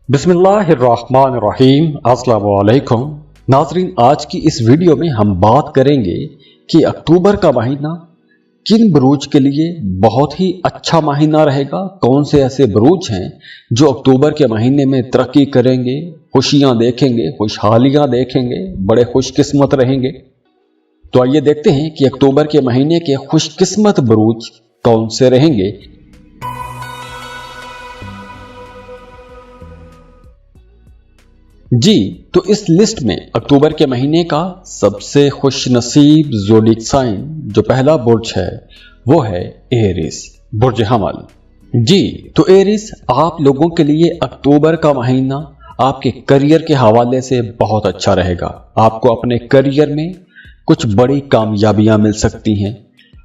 बिस्मिल्लाहिर्रहमानिर्रहीम। अस्सलाम वालेकुम नाज़रीन, आज की इस वीडियो में हम बात करेंगे कि अक्टूबर का महीना किन बुरूज के लिए बहुत ही अच्छा महीना रहेगा। कौन से ऐसे बुरूज हैं जो अक्टूबर के महीने में तरक्की करेंगे, खुशियां देखेंगे, खुशहालियां देखेंगे, बड़े खुशकिस्मत रहेंगे। तो आइए देखते हैं कि अक्टूबर के महीने के खुशकिस्मत बुरूज कौन से रहेंगे। जी, तो इस लिस्ट में अक्टूबर के महीने का सबसे खुशनसीब ज़ोडिक साइन जो पहला बुर्ज है वो है एरिस, बुर्ज हमल। जी, तो एरिस, आप लोगों के लिए अक्टूबर का महीना आपके करियर के हवाले से बहुत अच्छा रहेगा। आपको अपने करियर में कुछ बड़ी कामयाबियां मिल सकती हैं।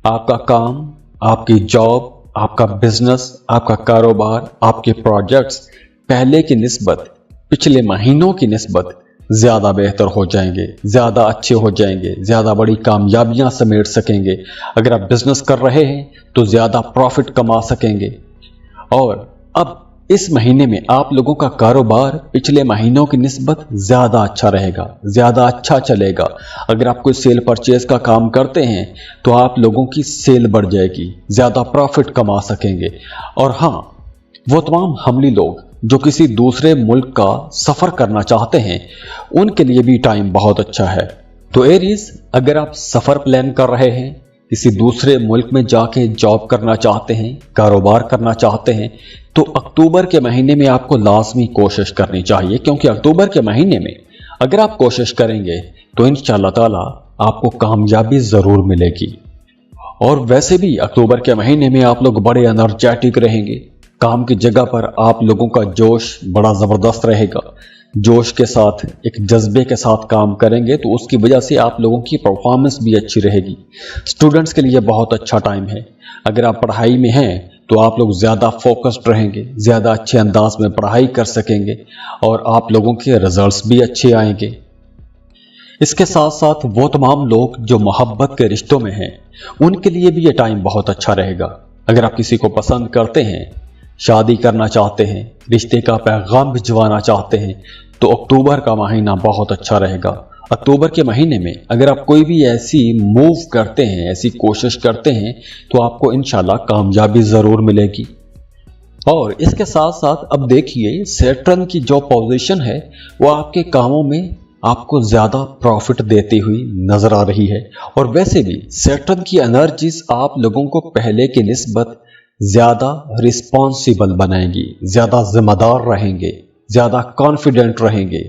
आपका काम, आपकी जॉब, आपका बिजनेस, आपका कारोबार, आपके प्रोजेक्ट्स पहले की निस्बत, पिछले महीनों की निस्बत ज्यादा बेहतर हो जाएंगे, ज्यादा अच्छे हो जाएंगे, ज्यादा बड़ी कामयाबियां समेट सकेंगे। अगर आप बिजनेस कर रहे हैं तो ज्यादा प्रॉफिट कमा सकेंगे। और अब इस महीने में आप लोगों का कारोबार पिछले महीनों की निस्बत ज्यादा अच्छा रहेगा, ज्यादा अच्छा चलेगा। अगर आप कोई सेल परचेज का काम करते हैं तो आप लोगों की सेल बढ़ जाएगी, ज्यादा प्रॉफिट कमा सकेंगे। और हाँ, वो तमाम हमली लोग जो किसी दूसरे मुल्क का सफर करना चाहते हैं उनके लिए भी टाइम बहुत अच्छा है। तो एरीज, अगर आप सफर प्लान कर रहे हैं, किसी दूसरे मुल्क में जाके जॉब करना चाहते हैं, कारोबार करना चाहते हैं, तो अक्टूबर के महीने में आपको लाजमी कोशिश करनी चाहिए। क्योंकि अक्टूबर के महीने में अगर आप कोशिश करेंगे तो इंशाअल्लाह ताला आपको कामयाबी जरूर मिलेगी। और वैसे भी अक्टूबर के महीने में आप लोग बड़े एनर्जेटिक रहेंगे। काम की जगह पर आप लोगों का जोश बड़ा ज़बरदस्त रहेगा। जोश के साथ, एक जज्बे के साथ काम करेंगे तो उसकी वजह से आप लोगों की परफॉर्मेंस भी अच्छी रहेगी। स्टूडेंट्स के लिए बहुत अच्छा टाइम है। अगर आप पढ़ाई में हैं तो आप लोग ज़्यादा फोकस्ड रहेंगे, ज़्यादा अच्छे अंदाज में पढ़ाई कर सकेंगे और आप लोगों के रिजल्ट्स भी अच्छे आएंगे। इसके साथ साथ वो तमाम लोग जो मोहब्बत के रिश्तों में हैं उनके लिए भी ये टाइम बहुत अच्छा रहेगा। अगर आप किसी को पसंद करते हैं, शादी करना चाहते हैं, रिश्ते का पैगाम भिजवाना चाहते हैं, तो अक्टूबर का महीना बहुत अच्छा रहेगा। अक्टूबर के महीने में अगर आप कोई भी ऐसी मूव करते हैं, ऐसी कोशिश करते हैं, तो आपको इंशाल्लाह कामयाबी ज़रूर मिलेगी। और इसके साथ साथ अब देखिए, सैटर्न की जो पोजीशन है वो आपके कामों में आपको ज़्यादा प्रॉफिट देती हुई नज़र आ रही है। और वैसे भी सैटर्न की एनर्जीज आप लोगों को पहले की निस्बत ज्यादा रिस्पॉन्सिबल बनाएंगी, ज्यादा जिम्मेदार रहेंगे, ज्यादा कॉन्फिडेंट रहेंगे।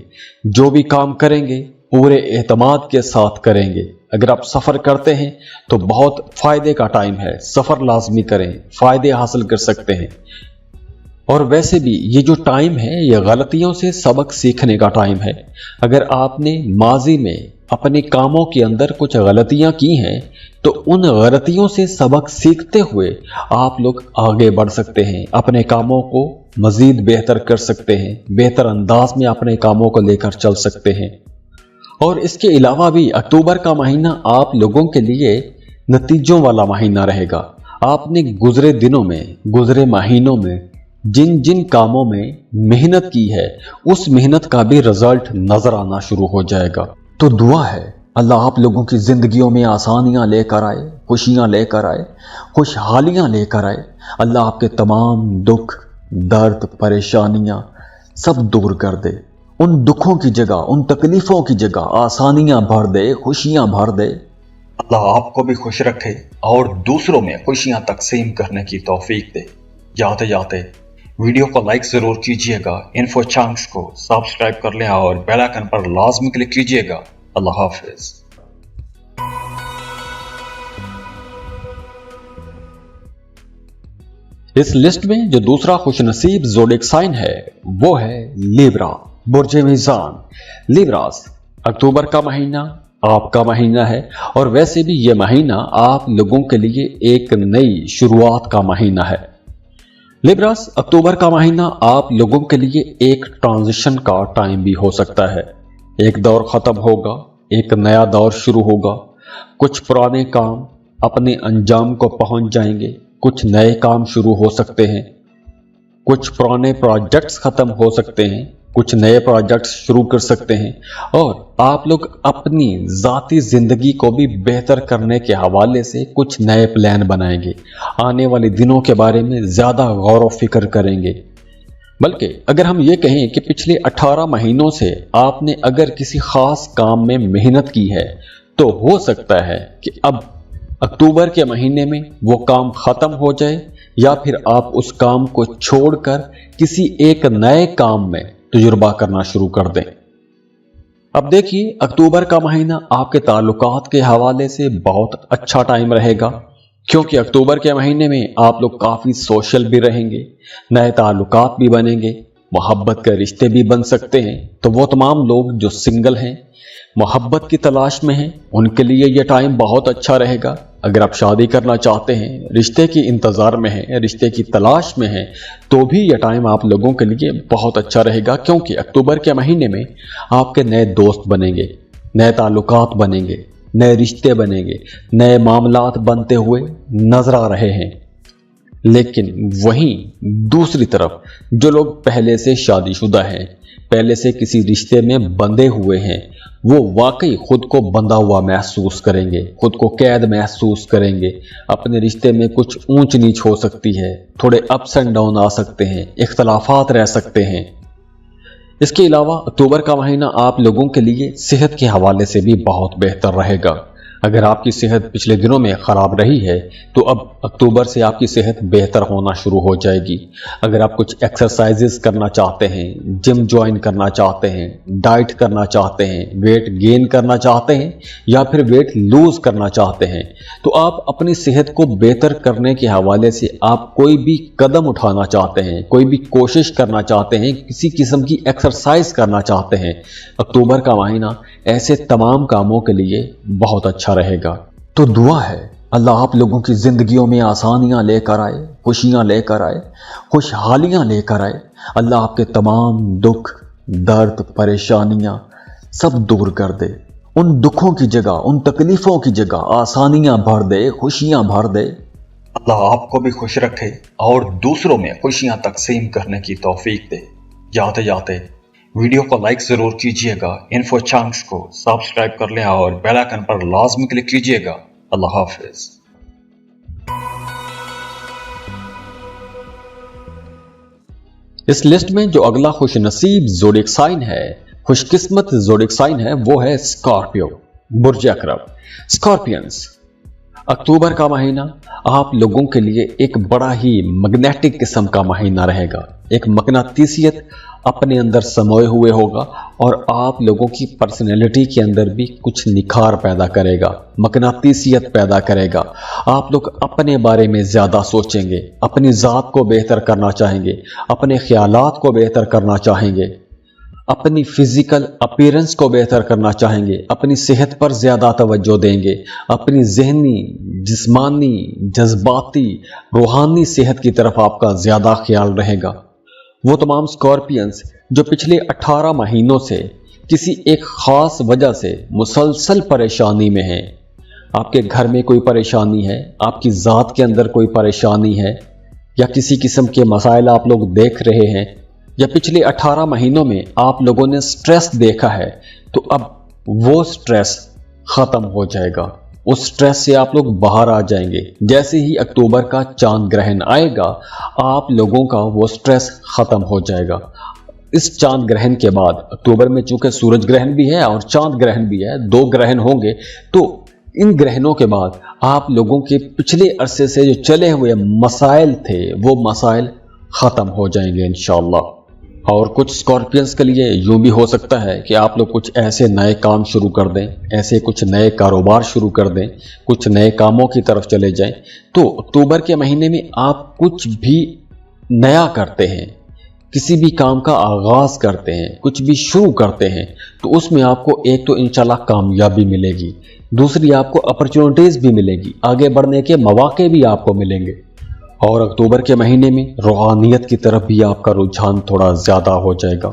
जो भी काम करेंगे पूरे एतमाद के साथ करेंगे। अगर आप सफर करते हैं तो बहुत फायदे का टाइम है, सफर लाजमी करें, फायदे हासिल कर सकते हैं। और वैसे भी ये जो टाइम है ये गलतियों से सबक सीखने का टाइम है। अगर आपने माजी में अपने कामों के अंदर कुछ गलतियां की हैं तो उन गलतियों से सबक सीखते हुए आप लोग आगे बढ़ सकते हैं, अपने कामों को मजीद बेहतर कर सकते हैं, बेहतर अंदाज में अपने कामों को लेकर चल सकते हैं। और इसके अलावा भी अक्टूबर का महीना आप लोगों के लिए नतीजों वाला महीना रहेगा। आपने गुजरे दिनों में, गुजरे महीनों में जिन जिन कामों में मेहनत की है उस मेहनत का भी रिजल्ट नजर आना शुरू हो जाएगा। तो दुआ है अल्लाह आप लोगों की जिंदगियों में आसानियां लेकर आए, खुशियां लेकर आए, खुशहालियां लेकर आए। अल्लाह आपके तमाम दुख, दर्द, परेशानियां सब दूर कर दे। उन दुखों की जगह, उन तकलीफों की जगह आसानियां भर दे, खुशियां भर दे। अल्लाह आपको भी खुश रखे और दूसरों में खुशियां तकसीम करने की तौफीक दे। जाते जाते वीडियो को लाइक जरूर कीजिएगा, इन्फो चंक्स को सब्सक्राइब कर लें और बेल आइकन पर लाजमी क्लिक कीजिएगा। अल्लाह हाफिज। इस लिस्ट में जो दूसरा खुशनसीब ज़ोडिक साइन है वो है लिब्रा, बुर्ज मीज़ान। लिब्रास, अक्टूबर का महीना आपका महीना है और वैसे भी ये महीना आप लोगों के लिए एक नई शुरुआत का महीना है। लिब्रास, अक्टूबर का महीना आप लोगों के लिए एक ट्रांजिशन का टाइम भी हो सकता है। एक दौर खत्म होगा, एक नया दौर शुरू होगा। कुछ पुराने काम अपने अंजाम को पहुंच जाएंगे, कुछ नए काम शुरू हो सकते हैं। कुछ पुराने प्रोजेक्ट्स खत्म हो सकते हैं, कुछ नए प्रोजेक्ट्स शुरू कर सकते हैं और आप लोग अपनी ज़ाती ज़िंदगी को भी बेहतर करने के हवाले से कुछ नए प्लान बनाएंगे। आने वाले दिनों के बारे में ज़्यादा गौर व फिक्र करेंगे। बल्कि अगर हम ये कहें कि पिछले 18 महीनों से आपने अगर किसी ख़ास काम में मेहनत की है तो हो सकता है कि अब अक्टूबर के महीने में वो काम ख़त्म हो जाए या फिर आप उस काम को छोड़कर किसी एक नए काम में तजुर्बा करना शुरू कर दें। अब देखिए, अक्टूबर का महीना आपके ताल्लुकात के हवाले से बहुत अच्छा टाइम रहेगा, क्योंकि अक्टूबर के महीने में आप लोग काफ़ी सोशल भी रहेंगे, नए ताल्लुकात भी बनेंगे, मोहब्बत के रिश्ते भी बन सकते हैं। तो वो तमाम लोग जो सिंगल हैं, मोहब्बत की तलाश में हैं, उनके लिए ये टाइम बहुत अच्छा रहेगा। अगर आप शादी करना चाहते हैं, रिश्ते की इंतज़ार में हैं, रिश्ते की तलाश में हैं, तो भी यह टाइम आप लोगों के लिए बहुत अच्छा रहेगा, क्योंकि अक्टूबर के महीने में आपके नए दोस्त बनेंगे, नए ताल्लुकात बनेंगे, नए रिश्ते बनेंगे, नए मामलात बनते हुए नजर आ रहे हैं। लेकिन वहीं दूसरी तरफ जो लोग पहले से शादीशुदा हैं, पहले से किसी रिश्ते में बंधे हुए हैं, वो वाकई खुद को बंधा हुआ महसूस करेंगे, खुद को कैद महसूस करेंगे। अपने रिश्ते में कुछ ऊंच नीच हो सकती है, थोड़े अप्स एंड डाउन आ सकते हैं, इख्तलाफात रह सकते हैं। इसके अलावा अक्टूबर का महीना आप लोगों के लिए सेहत के हवाले से भी बहुत बेहतर रहेगा। अगर आपकी सेहत पिछले दिनों में ख़राब रही है तो अब अक्टूबर से आपकी सेहत बेहतर होना शुरू हो जाएगी। अगर आप कुछ एक्सरसाइजेस करना चाहते हैं, जिम ज्वाइन करना चाहते हैं, डाइट करना चाहते हैं, वेट गेन करना चाहते हैं या फिर वेट लूज करना चाहते हैं, तो आप अपनी सेहत को बेहतर करने के हवाले से आप कोई भी कदम उठाना चाहते हैं, कोई भी कोशिश करना चाहते हैं, किसी किस्म की एक्सरसाइज करना चाहते हैं, अक्टूबर का महीना ऐसे तमाम कामों के लिए बहुत अच्छा रहेगा। तो दुआ है अल्लाह आप लोगों की जिंदगियों में आसानियां लेकर आए, खुशियां लेकर आए, खुशहालियां लेकर आए। अल्लाह आपके तमाम दुख, दर्द, परेशानियां सब दूर कर दे। उन दुखों की जगह, उन तकलीफों की जगह आसानियां भर दे, खुशियां भर दे। अल्लाह आपको भी खुश रखे और दूसरों में खुशियां तकसीम करने की तौफीक दे। जाते जाते वीडियो को लाइक जरूर कीजिएगा, इन्फो चंक्स को सब्सक्राइब कर लें और बेल आइकन पर लाजमी क्लिक कीजिएगा। अल्लाह हाफिज। इस लिस्ट में जो अगला खुश नसीब ज़ोडिएक साइन है, खुशकिस्मत ज़ोडिएक साइन है, वो है स्कॉर्पियो, बुर्ज अकरब। स्कॉर्पियंस, अक्टूबर का महीना आप लोगों के लिए एक बड़ा ही मैग्नेटिक किस्म का महीना रहेगा। एक मकनातीसियत अपने अंदर समोए हुए होगा और आप लोगों की पर्सनैलिटी के अंदर भी कुछ निखार पैदा करेगा, मकनातीसियत पैदा करेगा। आप लोग अपने बारे में ज़्यादा सोचेंगे, अपनी ज़ात को बेहतर करना चाहेंगे, अपने ख्यालात को बेहतर करना चाहेंगे, अपनी फिजिकल अपीयरेंस को बेहतर करना चाहेंगे, अपनी सेहत पर ज़्यादा तवज्जो देंगे, अपनी जहनी, जिस्मानी, जज्बाती, रूहानी सेहत की तरफ आपका ज़्यादा ख्याल रहेगा। वो तमाम स्कॉर्पियंस जो पिछले 18 महीनों से किसी एक ख़ास वजह से मुसलसल परेशानी में हैं, आपके घर में कोई परेशानी है, आपकी ज़ात के अंदर कोई परेशानी है या किसी किस्म के मसाइल आप लोग देख रहे हैं या पिछले 18 महीनों में आप लोगों ने स्ट्रेस देखा है, तो अब वो स्ट्रेस ख़त्म हो जाएगा। उस स्ट्रेस से आप लोग बाहर आ जाएंगे। जैसे ही अक्टूबर का चांद ग्रहण आएगा, आप लोगों का वो स्ट्रेस ख़त्म हो जाएगा। इस चांद ग्रहण के बाद, अक्टूबर में चूंकि सूरज ग्रहण भी है और चांद ग्रहण भी है, 2 ग्रहण होंगे, तो इन ग्रहणों के बाद आप लोगों के पिछले अरसे से जो चले हुए मसाइल थे, वो मसाइल ख़त्म हो जाएंगे इंशाअल्लाह। और कुछ स्कॉर्पियंस के लिए यूं भी हो सकता है कि आप लोग कुछ ऐसे नए काम शुरू कर दें, ऐसे कुछ नए कारोबार शुरू कर दें, कुछ नए कामों की तरफ चले जाएं। तो अक्टूबर के महीने में आप कुछ भी नया करते हैं, किसी भी काम का आगाज़ करते हैं, कुछ भी शुरू करते हैं, तो उसमें आपको एक तो इंशाल्लाह कामयाबी मिलेगी, दूसरी आपको अपॉर्चुनिटीज़ भी मिलेगी, आगे बढ़ने के मौके भी आपको मिलेंगे। और अक्टूबर के महीने में रूहानियत की तरफ भी आपका रुझान थोड़ा ज़्यादा हो जाएगा।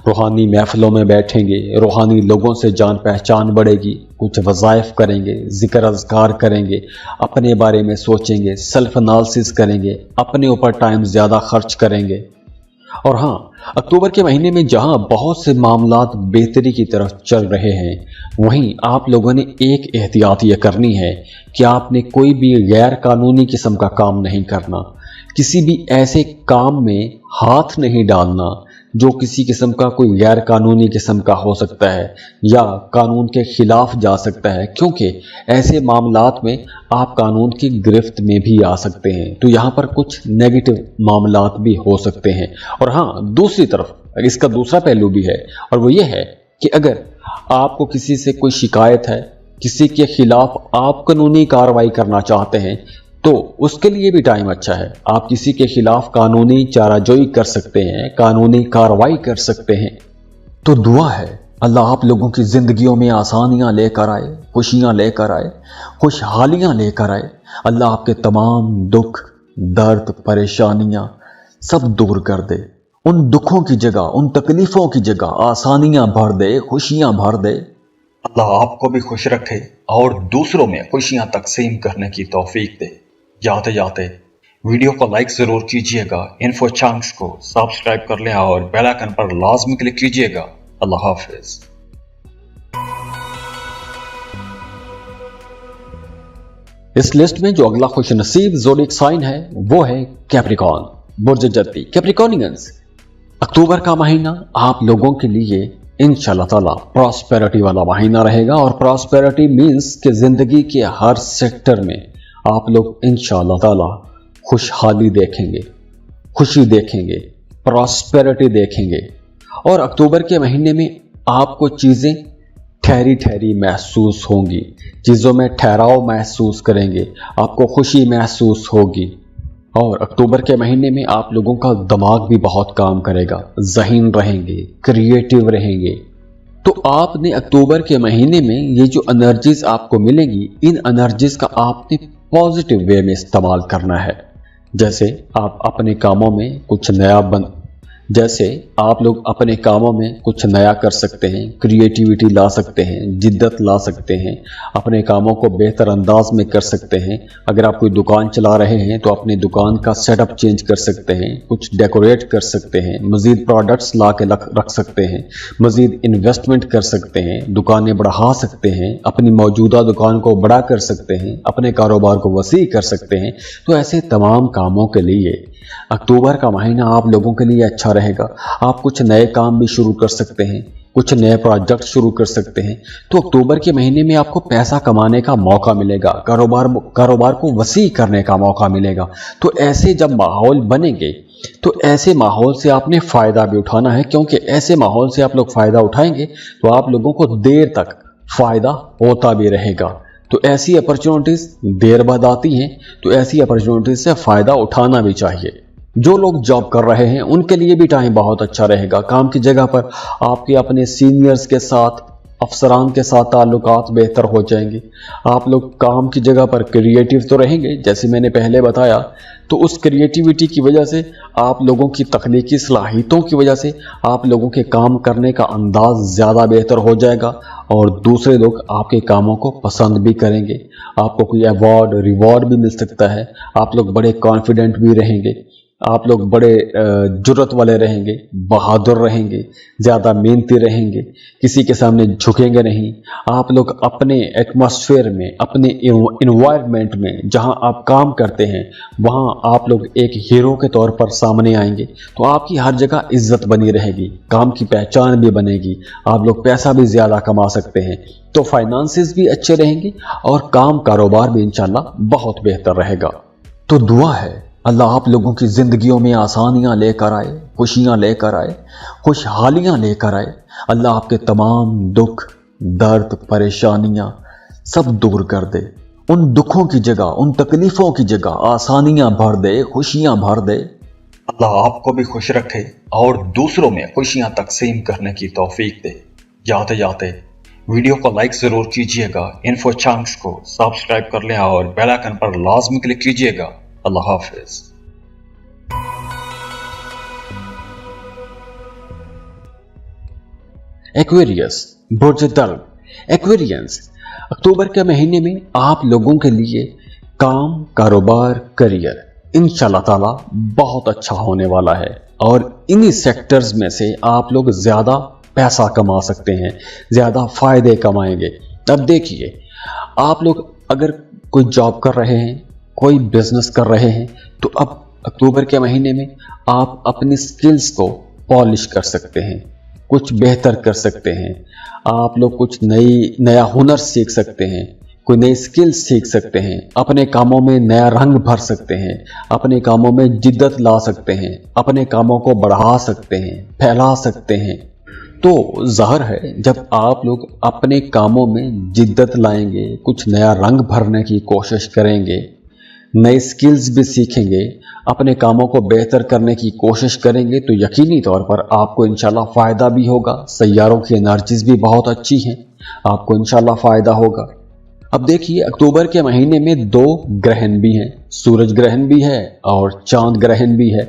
रूहानी महफिलों में बैठेंगे, रूहानी लोगों से जान पहचान बढ़ेगी, कुछ वज़ाइफ करेंगे, ज़िक्र अज़कार करेंगे, अपने बारे में सोचेंगे, सेल्फ एनालिसिस करेंगे, अपने ऊपर टाइम ज़्यादा खर्च करेंगे। और हाँ, अक्टूबर के महीने में जहां बहुत से मामलात बेहतरी की तरफ चल रहे हैं, वहीं आप लोगों ने एक एहतियात यह करनी है कि आपने कोई भी गैर कानूनी किस्म का काम नहीं करना, किसी भी ऐसे काम में हाथ नहीं डालना जो किसी किस्म का कोई गैर कानूनी किस्म का हो सकता है या कानून के खिलाफ जा सकता है, क्योंकि ऐसे मामलात में आप कानून की गिरफ्त में भी आ सकते हैं। तो यहाँ पर कुछ नेगेटिव मामलात भी हो सकते हैं। और हाँ, दूसरी तरफ इसका दूसरा पहलू भी है, और वो ये है कि अगर आपको किसी से कोई शिकायत है, किसी के खिलाफ आप कानूनी कार्रवाई करना चाहते हैं, तो उसके लिए भी टाइम अच्छा है। आप किसी के खिलाफ कानूनी चाराजोई कर सकते हैं, कानूनी कार्रवाई कर सकते हैं। तो दुआ है अल्लाह आप लोगों की जिंदगियों में आसानियां लेकर आए, खुशियां लेकर आए, खुशहालियां लेकर आए। अल्लाह आपके तमाम दुख, दर्द, परेशानियां सब दूर कर दे। उन दुखों की जगह, उन तकलीफों की जगह आसानियां भर दे, खुशियां भर दे। अल्लाह आपको भी खुश रखे और दूसरों में खुशियां तकसीम करने की तौफीक दे। जाते जाते वीडियो को लाइक जरूर कीजिएगा, इन्फो चंक्स को सब्सक्राइब कर लें और बेल आइकन पर लाजमी क्लिक कीजिएगा। अल्लाह हाफिज। इस लिस्ट में जो अगला खुश नसीब ज़ोडिक साइन है वो है कैप्रिकॉर्न, बुर्ज जद्दी। कैप्रिकॉर्नियंस, अक्टूबर का महीना आप लोगों के लिए इंशाल्लाह ताला प्रॉस्पेरिटी वाला महीना रहेगा। और प्रॉस्पेरिटी मीन्स कि जिंदगी के हर सेक्टर में आप लोग इंशाल्लाह ताला खुशहाली देखेंगे, खुशी देखेंगे, प्रॉस्पेरिटी देखेंगे। और अक्टूबर के महीने में आपको चीज़ें ठहरी ठहरी महसूस होंगी, चीज़ों में ठहराव महसूस करेंगे, आपको खुशी महसूस होगी। और अक्टूबर के महीने में आप लोगों का दिमाग भी बहुत काम करेगा, ज़हीन रहेंगे, क्रिएटिव रहेंगे। तो आपने अक्टूबर के महीने में ये जो एनर्जीज आपको मिलेगी, इन एनर्जीज का आपने पॉजिटिव वे में इस्तेमाल करना है। जैसे आप अपने कामों में कुछ नया कर सकते हैं, क्रिएटिविटी ला सकते हैं, जिद्दत ला सकते हैं, अपने कामों को बेहतर अंदाज में कर सकते हैं। अगर आप कोई दुकान चला रहे हैं तो अपनी दुकान का सेटअप चेंज कर सकते हैं, कुछ डेकोरेट कर सकते हैं, मज़ीद प्रोडक्ट्स ला के रख सकते हैं, मज़ीद इन्वेस्टमेंट कर सकते हैं, दुकानें बढ़ा सकते हैं, अपनी मौजूदा दुकान को बड़ा कर सकते हैं, अपने कारोबार को वसी कर सकते हैं। तो ऐसे तमाम कामों के लिए अक्टूबर का महीना आप लोगों के लिए अच्छा रहेगा। आप कुछ नए काम भी शुरू कर सकते हैं, कुछ नए प्रोजेक्ट शुरू कर सकते हैं। तो अक्टूबर के महीने में आपको पैसा कमाने का मौका मिलेगा, कारोबार को वसी करने का मौका मिलेगा। तो ऐसे जब माहौल बनेंगे तो ऐसे माहौल से आपने फ़ायदा भी उठाना है, क्योंकि ऐसे माहौल से आप लोग फ़ायदा उठाएंगे तो आप लोगों को देर तक फ़ायदा होता भी रहेगा। तो ऐसी अपॉर्चुनिटीज़ देर बाद आती हैं, तो ऐसी अपॉर्चुनिटीज़ से फ़ायदा उठाना भी चाहिए। जो लोग जॉब कर रहे हैं उनके लिए भी टाइम बहुत अच्छा रहेगा। काम की जगह पर आपके अपने सीनियर्स के साथ, अफसरान के साथ ताल्लुकात बेहतर हो जाएंगे। आप लोग काम की जगह पर क्रिएटिव तो रहेंगे, जैसे मैंने पहले बताया। तो उस क्रिएटिविटी की वजह से, आप लोगों की तख्लीकी सलाहियतों की वजह से आप लोगों के काम करने का अंदाज ज़्यादा बेहतर हो जाएगा और दूसरे लोग आपके कामों को पसंद भी करेंगे। आपको कोई अवार्ड, रिवॉर्ड भी मिल सकता है। आप लोग बड़े कॉन्फिडेंट भी रहेंगे, आप लोग बड़े जुर्रत वाले रहेंगे, बहादुर रहेंगे, ज़्यादा मेहनती रहेंगे, किसी के सामने झुकेंगे नहीं। आप लोग अपने एटमॉस्फेयर में, अपने इन्वायरमेंट में जहां आप काम करते हैं, वहां आप लोग एक हीरो के तौर पर सामने आएंगे। तो आपकी हर जगह इज्जत बनी रहेगी, काम की पहचान भी बनेगी, आप लोग पैसा भी ज़्यादा कमा सकते हैं। तो फाइनेंसेस भी अच्छे रहेंगे और काम कारोबार भी इंशाल्लाह बहुत बेहतर रहेगा। तो दुआ है अल्लाह आप लोगों की ज़िंदगियों में आसानियां लेकर आए, खुशियां लेकर आए, खुशहालियां लेकर आए। अल्लाह आपके तमाम दुख, दर्द, परेशानियां सब दूर कर दे। उन दुखों की जगह, उन तकलीफ़ों की जगह आसानियां भर दे, खुशियां भर दे। अल्लाह आपको भी खुश रखे और दूसरों में खुशियां तकसीम करने की तौफीक दे। जाते जाते वीडियो को लाइक जरूर कीजिएगा, इन्फो चंक्स को सब्सक्राइब कर लें और बेल आइकन पर लाजमी क्लिक कीजिएगा। अल्लाह हाफिज। एक्वेरियस बुर्ज दल्ब। एक्वेरियंस, अक्टूबर के महीने में आप लोगों के लिए काम, कारोबार, करियर इंशाल्लाह ताला बहुत अच्छा होने वाला है और इन्हीं सेक्टर्स में से आप लोग ज्यादा पैसा कमा सकते हैं, ज्यादा फायदे कमाएंगे। अब देखिए, आप लोग अगर कोई जॉब कर रहे हैं, कोई बिजनेस कर रहे हैं, तो अब अक्टूबर के महीने में आप अपनी स्किल्स को पॉलिश कर सकते हैं, कुछ बेहतर कर सकते हैं। आप लोग कुछ नया हुनर सीख सकते हैं, कोई नई स्किल सीख सकते हैं, अपने कामों में नया रंग भर सकते हैं, अपने कामों में जिद्दत ला सकते हैं, अपने कामों को बढ़ा सकते हैं, फैला सकते हैं। तो ज़ाहिर है, जब आप लोग अपने कामों में जिद्दत लाएंगे, कुछ नया रंग भरने की कोशिश करेंगे, नई स्किल्स भी सीखेंगे, अपने कामों को बेहतर करने की कोशिश करेंगे, तो यकीनी तौर पर आपको इंशाल्लाह फ़ायदा भी होगा। सैयारों की एनर्जीज भी बहुत अच्छी हैं, आपको इंशाल्लाह फ़ायदा होगा। अब देखिए, अक्टूबर के महीने में 2 ग्रहण भी हैं, सूरज ग्रहण भी है और चांद ग्रहण भी है।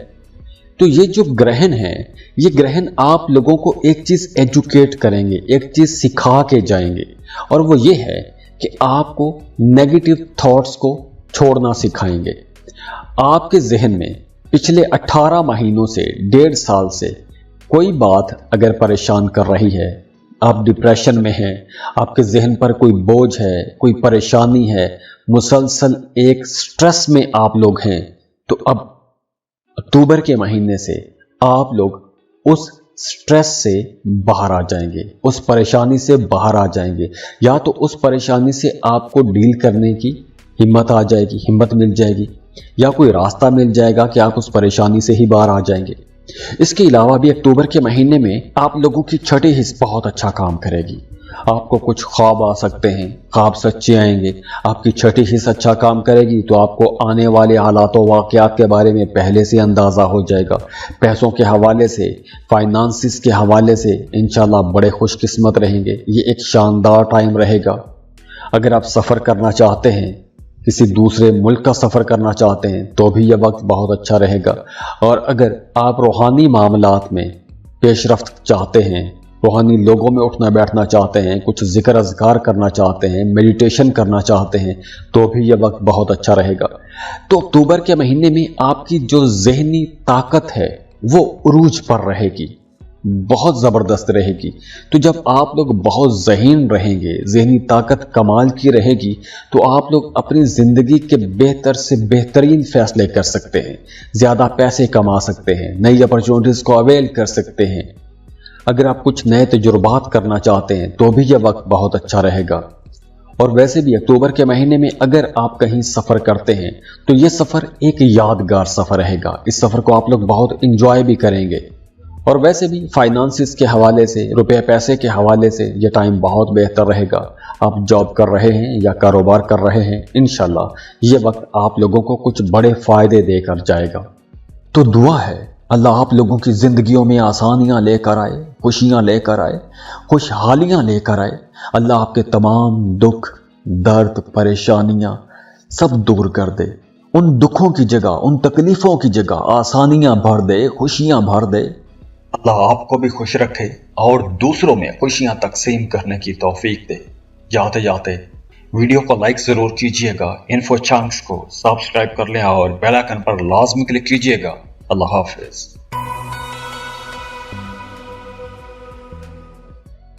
तो ये जो ग्रहण है, ये ग्रहण आप लोगों को एक चीज़ एजुकेट करेंगे, एक चीज़ सिखा के जाएंगे, और वो ये है कि आपको नेगेटिव थॉट्स को छोड़ना सिखाएंगे। आपके जहन में पिछले 18 महीनों से 1.5 साल से कोई बात अगर परेशान कर रही है, आप डिप्रेशन में हैं, आपके जहन पर कोई बोझ है, कोई परेशानी है, मुसलसल एक स्ट्रेस में आप लोग हैं, तो अब अक्टूबर के महीने से आप लोग उस स्ट्रेस से बाहर आ जाएंगे, उस परेशानी से बाहर आ जाएंगे, या तो उस परेशानी से आपको डील करने की हिम्मत आ जाएगी, हिम्मत मिल जाएगी, या कोई रास्ता मिल जाएगा कि आप उस परेशानी से ही बाहर आ जाएंगे। इसके अलावा भी अक्टूबर के महीने में आप लोगों की छठी हिस्स बहुत अच्छा काम करेगी। आपको कुछ ख्वाब आ सकते हैं, ख्वाब सच्चे आएंगे। आपकी छठी हिस्स अच्छा काम करेगी तो आपको आने वाले हालातों वाक़यात के बारे में पहले से अंदाज़ा हो जाएगा। पैसों के हवाले से, फाइनेंसिस के हवाले से इंशाल्लाह बड़े खुशकिस्मत रहेंगे। ये एक शानदार टाइम रहेगा। अगर आप सफ़र करना चाहते हैं, किसी दूसरे मुल्क का सफ़र करना चाहते हैं, तो भी यह वक्त बहुत अच्छा रहेगा। और अगर आप रूहानी मामलात में पेशरफ्त चाहते हैं, रूहानी लोगों में उठना बैठना चाहते हैं, कुछ जिक्र अज़कार करना चाहते हैं, मेडिटेशन करना चाहते हैं, तो भी यह वक्त बहुत अच्छा रहेगा। तो अक्टूबर के महीने में आपकी जो ज़हनी ताकत है वो उरूज पर रहेगी, बहुत ज़बरदस्त रहेगी। तो जब आप लोग बहुत ज़हीन रहेंगे, ज़हनी ताकत कमाल की रहेगी, तो आप लोग अपनी ज़िंदगी के बेहतर से बेहतरीन फ़ैसले कर सकते हैं, ज़्यादा पैसे कमा सकते हैं, नई अपॉर्चुनिटीज़ को अवेल कर सकते हैं। अगर आप कुछ नए तजुर्बात करना चाहते हैं तो भी यह वक्त बहुत अच्छा रहेगा। और वैसे भी अक्टूबर के महीने में अगर आप कहीं सफ़र करते हैं तो ये सफ़र एक यादगार सफ़र रहेगा। इस सफ़र को आप लोग बहुत इंजॉय भी करेंगे। और वैसे भी फाइनेंसिस के हवाले से, रुपये पैसे के हवाले से ये टाइम बहुत बेहतर रहेगा। आप जॉब कर रहे हैं या कारोबार कर रहे हैं, इंशाल्लाह ये वक्त आप लोगों को कुछ बड़े फ़ायदे देकर जाएगा। तो दुआ है अल्लाह आप लोगों की ज़िंदगियों में आसानियाँ लेकर आए, खुशियाँ लेकर आए, खुशहालियाँ लेकर आए। अल्लाह आपके तमाम दुख, दर्द, परेशानियाँ सब दूर कर दे। उन दुखों की जगह, उन तकलीफ़ों की जगह आसानियाँ भर दे, खुशियाँ भर दे। अल्लाह आपको भी खुश रखे और दूसरों में खुशियां तकसीम करने की तौफीक दे। जाते जाते वीडियो को लाइक जरूर कीजिएगा, इन्फो चंक्स को सब्सक्राइब कर लें और बेल आइकन पर लाजमी क्लिक कीजिएगा। अल्लाह हाफिज।